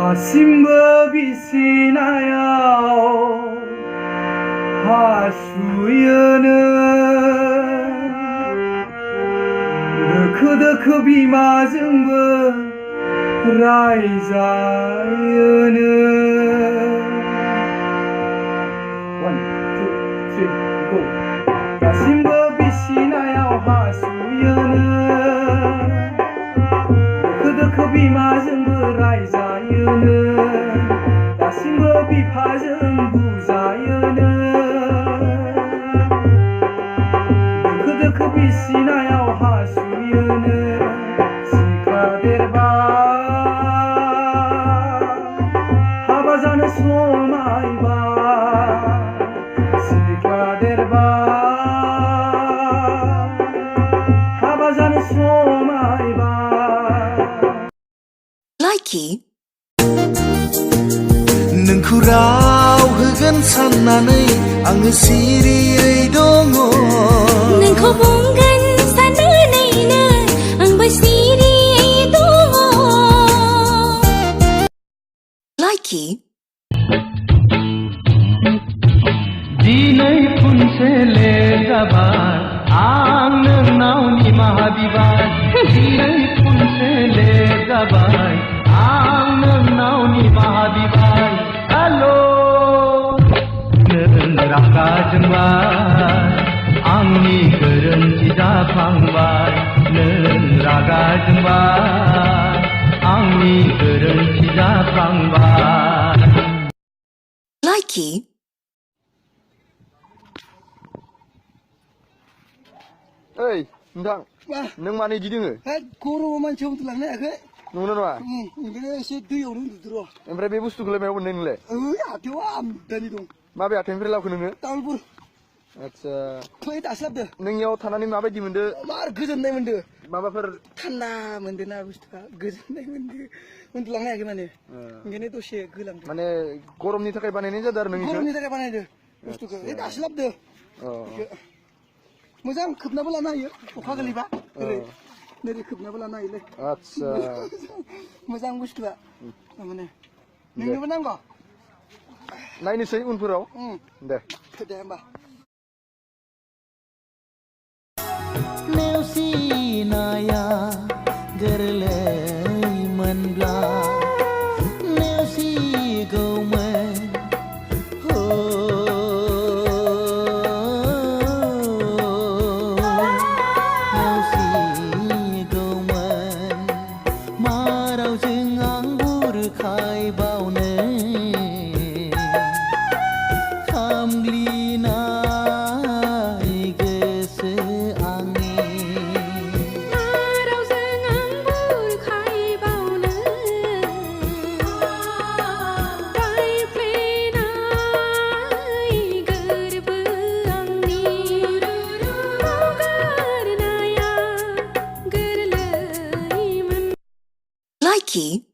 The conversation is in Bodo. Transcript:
다심거 비시나요 하수연은 너크더크 비 맞은 거 라이자연은 One, two, three, go 다심거 비시나요 하수연은 너크더크 비 맞은 거 라이자연은 다심거 비 파전 부자연은 비시나요 하수연은 시카데르바 하바자는 소마이바 시카데르바 하바자는 소마이바 Likey नोंखौ होगोन साननानै आङो सिरियै दङ नोंखौ बुंगोन साननानैनो आंबो सिरियै दङ Likey दिनै फुनसेले जाबाय आं नोंनाव निमाहा बिबाय दिनै फुनसेले जाबाय आं नोंनाव निमाहा बिबाय हेलो नों रागा जोंबाय आंनि गोरोन्थि जाफ्लांबाय नों रागा जोंबाय आंनि गोरोन्थि जाफ्लांबाय Likey ओइ नोंथां नों मानो इदि दोङो गरमाव मानसिया उन्दुलांनो हायाखै नंगौना नङा ओंखायनो एसे दैयावनो उन्दुदो र' ओमफ्राय बे बुस्थुखौलाय मायाव मोननाय नोंलाय हाथायाव आमदानि दं माबे हाथायनिफ्राय लाबोखो नोङो तामुलपुर आदसा फै दासो लाबोदो नोंनियाव थानानै माबायदि मोनदो मार गोजोननाय मोनदो माबाफोर थान्दा मोनदो ना बुस्थुआ गोजोननाय मोनदो उन्दुलांनो हायाखै माने ओंखायनो दसे गोलांदो माने गरमनि थाखाय बानायनाय जादों आरो नोंनिखौ गरमनि थाखाय बानायदो बुस्थुखौ दासो लाबोदो मोजां खोबनाबो लानो हायो अखा गोलैबा नोरै खोबनाबो लानो हायोलै आदसा मोजां बुस्थुआ माने नोंनोबो नांगौ नायनोसै उनफोराव दे दे होमबा नेवसिनाया गोरलैमोनब्ला नेवसिगौमोन नेवसिगौमोन मा रावजों आं बुरखाय बावनो खामग्लिनाय गोसो आंनि Likey